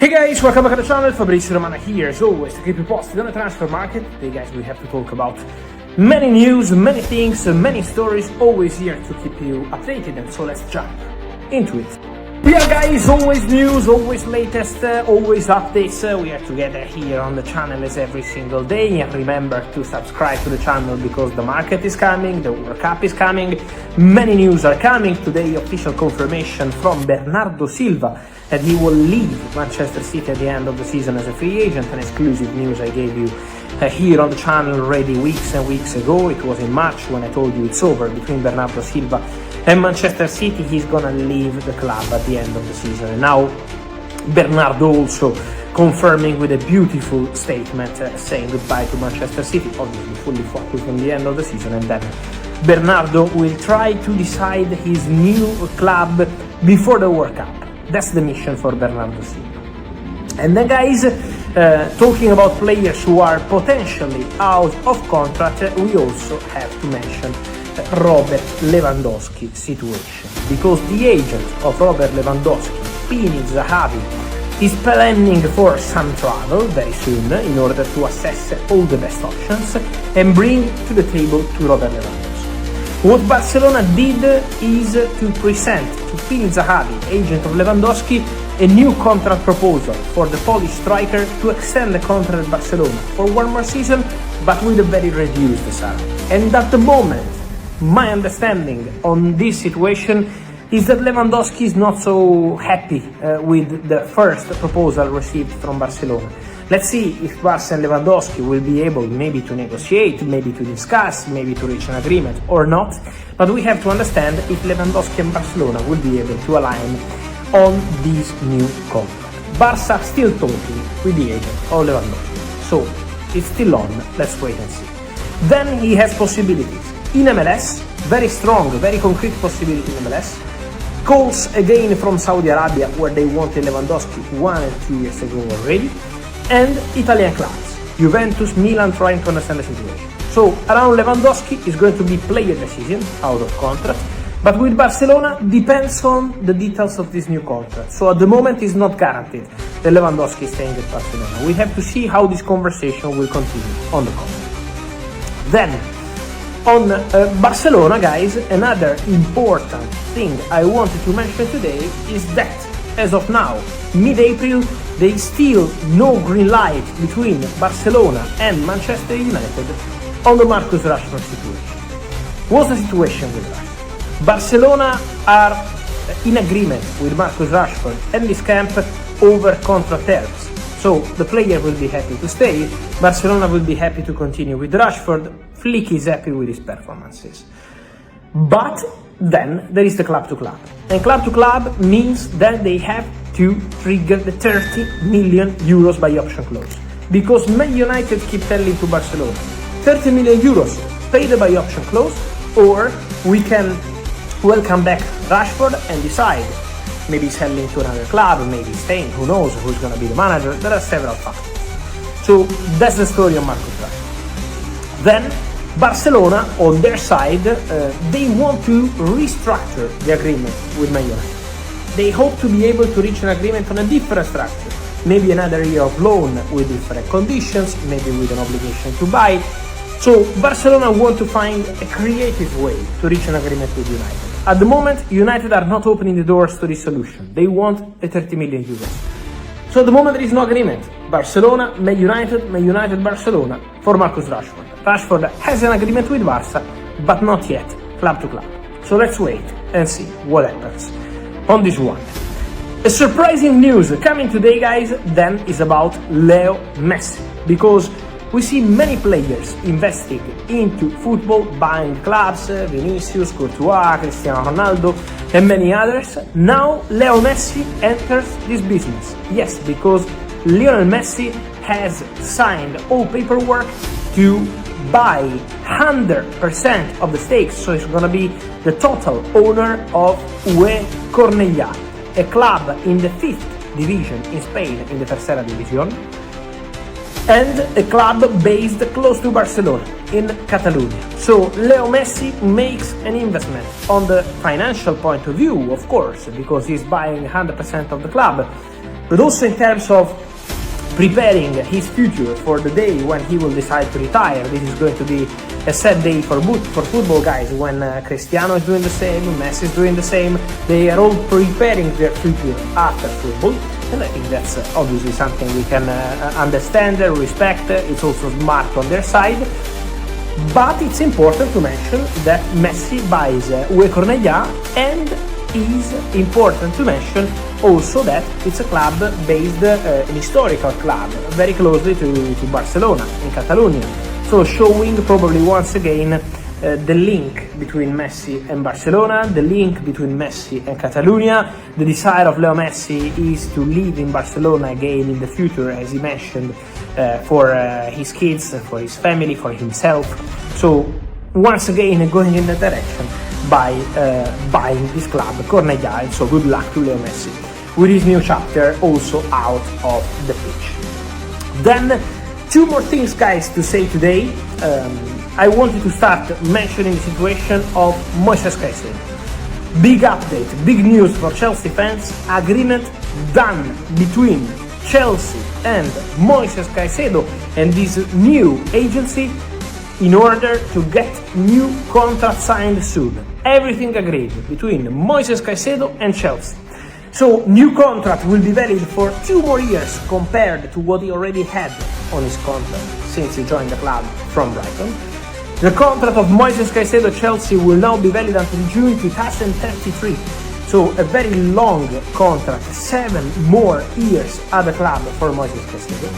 Hey guys, welcome back to the channel. Fabrizio Romano here, as always, to keep you posted on the transfer market. Today guys, we have to talk about many news, many things, many stories, always here to keep you updated, and so let's jump into it. Yeah guys, always news, always latest, always updates. We are together here on the channel as every single day, and remember to subscribe to the channel because the market is coming, the World Cup is coming, many news are coming. Today official confirmation from Bernardo Silva that he will leave Manchester City at the end of the season as a free agent. An exclusive news I gave you here on the channel already weeks and weeks ago. It was in March when I told you it's over between Bernardo Silva and Manchester City. He's gonna leave the club at the end of the season. And now Bernardo also confirming with a beautiful statement saying goodbye to Manchester City, obviously fully focused on the end of the season, and then Bernardo will try to decide his new club before the World Cup. That's the mission for Bernardo Silva. And then guys, talking about players who are potentially out of contract, we also have to mention Robert Lewandowski situation, because the agent of Robert Lewandowski, Pini Zahavi, is planning for some travel very soon in order to assess all the best options and bring to the table to Robert Lewandowski. What Barcelona did is to present to Pini Zahavi, agent of Lewandowski, a new contract proposal for the Polish striker to extend the contract at Barcelona for one more season, but with a very reduced salary. And at the moment, my understanding on this situation is that Lewandowski is not so happy with the first proposal received from Barcelona. Let's see if Barca and Lewandowski will be able maybe to negotiate, maybe to discuss, maybe to reach an agreement or not. But we have to understand if Lewandowski and Barcelona will be able to align on this new contract. Barca still talking with the agent of Lewandowski, so it's still on. Let's wait and see. Then he has possibilities in MLS, very strong, very concrete possibility in MLS. Calls again from Saudi Arabia, where they wanted Lewandowski 1 and 2 years ago already, and Italian clubs, Juventus, Milan, trying to understand the situation. So around Lewandowski is going to be player decision, out of contract, but with Barcelona depends on the details of this new contract. So at the moment it's not guaranteed that Lewandowski is staying at Barcelona. We have to see how this conversation will continue on the contract. Then on Barcelona, guys, another important thing I wanted to mention today is that as of now, mid-April, there is still no green light between Barcelona and Manchester United on the Marcus Rashford situation. What's the situation with Rashford? Barcelona are in agreement with Marcus Rashford and his camp over contract terms. So the player will be happy to stay, Barcelona will be happy to continue with Rashford, Flick is happy with his performances. But then there is the club to club. And club to club means that they have to trigger the 30 million euros buy option clause. Because Man United keep telling to Barcelona, 30 million euros, pay the buy option clause, or we can welcome back Rashford and decide. Maybe selling to another club, maybe staying, who knows who's going to be the manager. There are several factors. So that's the story of Marcus Rashford. Then Barcelona, on their side, they want to restructure the agreement with Man United. They hope to be able to reach an agreement on a different structure. Maybe another year of loan with different conditions, maybe with an obligation to buy. So Barcelona want to find a creative way to reach an agreement with United. At the moment, United are not opening the doors to this solution. They want the 30 million euros. So at the moment there is no agreement. Barcelona, Man United, Barcelona for Marcus Rashford. Rashford has an agreement with Barca, but not yet, club to club. So let's wait and see what happens on this one. A surprising news coming today, guys, then is about Leo Messi, because we see many players investing into football, buying clubs, Vinicius, Courtois, Cristiano Ronaldo, and many others. Now Leo Messi enters this business. Yes, because Lionel Messi has signed all paperwork to buy 100% of the stakes, so he's going to be the total owner of UE Cornellà, a club in the 5th division in Spain, in the Tercera División, and a club based close to Barcelona in Catalonia. So Leo Messi makes an investment on the financial point of view, of course, because he's buying 100% of the club, but also in terms of preparing his future for the day when he will decide to retire. This is going to be a sad day for football guys when Cristiano is doing the same, Messi is doing the same. They are all preparing their future after football, and I think that's obviously something we can understand, respect. It's also smart on their side. But it's important to mention that Messi buys UE Cornellà, and is important to mention also that it's a club based, an historical club, very closely to Barcelona in Catalonia. So showing probably once again the link between Messi and Barcelona, the link between Messi and Catalonia. The desire of Leo Messi is to live in Barcelona again in the future, as he mentioned, for his kids, for his family, for himself. So once again going in that direction by buying this club, Cornellà, and so good luck to Leo Messi with his new chapter also out of the pitch. Then two more things guys to say today. I wanted to start mentioning the situation of Moises Caicedo. Big update, big news for Chelsea fans. Agreement done between Chelsea and Moises Caicedo and this new agency in order to get new contract signed soon. Everything agreed between Moises Caicedo and Chelsea. So new contract will be valid for 2 more years compared to what he already had on his contract since he joined the club from Brighton. The contract of Moises Caicedo Chelsea will now be valid until June 2033. So a very long contract, 7 more years at the club for Moises Caicedo.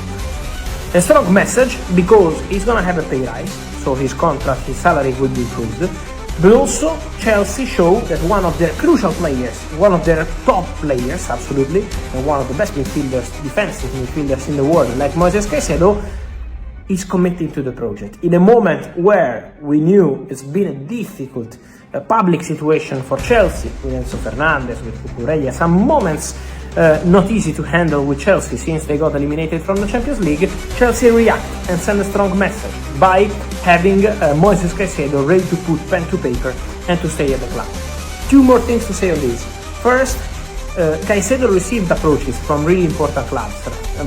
A strong message because he's gonna have a pay rise, so his contract, his salary will be improved. But also Chelsea show that one of their crucial players, one of their top players, absolutely, and one of the best midfielders, defensive midfielders in the world, like Moises Caicedo, is committing to the project. In a moment where we knew it's been a difficult public situation for Chelsea, with Enzo Fernandez, with Cucurella, some moments not easy to handle with Chelsea since they got eliminated from the Champions League, Chelsea react and send a strong message by having Moises Caicedo ready to put pen to paper and to stay at the club. 2 more things to say on this. First, Caicedo received approaches from really important clubs,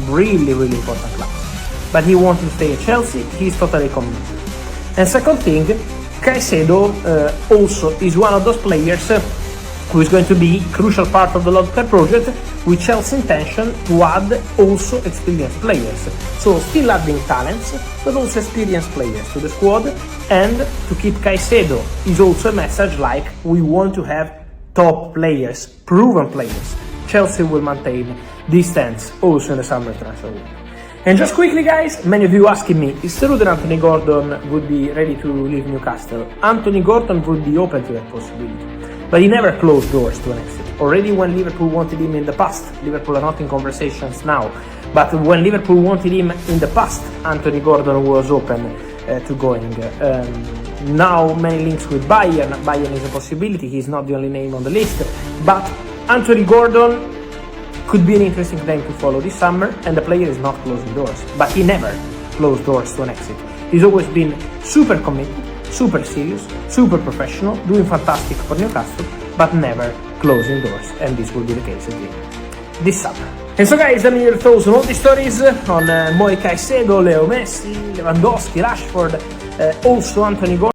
really important clubs, but he wants to stay at Chelsea. He's totally committed. And second thing, Caicedo also is one of those players who is going to be a crucial part of the long-term project, with Chelsea's intention to add also experienced players. So still adding talents, but also experienced players to the squad, and to keep Caicedo is also a message like we want to have top players, proven players. Chelsea will maintain this stance also in the summer transfer window. And just quickly guys, many of you asking me, is it true that Anthony Gordon would be ready to leave Newcastle? Anthony Gordon would be open to that possibility, but he never closed doors to an exit. Already when Liverpool wanted him in the past, Liverpool are not in conversations now, but when Liverpool wanted him in the past, Anthony Gordon was open to going. Now many links with Bayern is a possibility, he's not the only name on the list, but Anthony Gordon could be an interesting name to follow this summer, and the player is not closing doors, but he never closed doors to an exit. He's always been super committed, super serious, super professional, doing fantastic for Newcastle, but never closing doors, and this will be the case again this summer. And so guys, let me your thoughts on all these stories on Moises Caicedo, Leo Messi, Lewandowski, Rashford, also Anthony Gordon.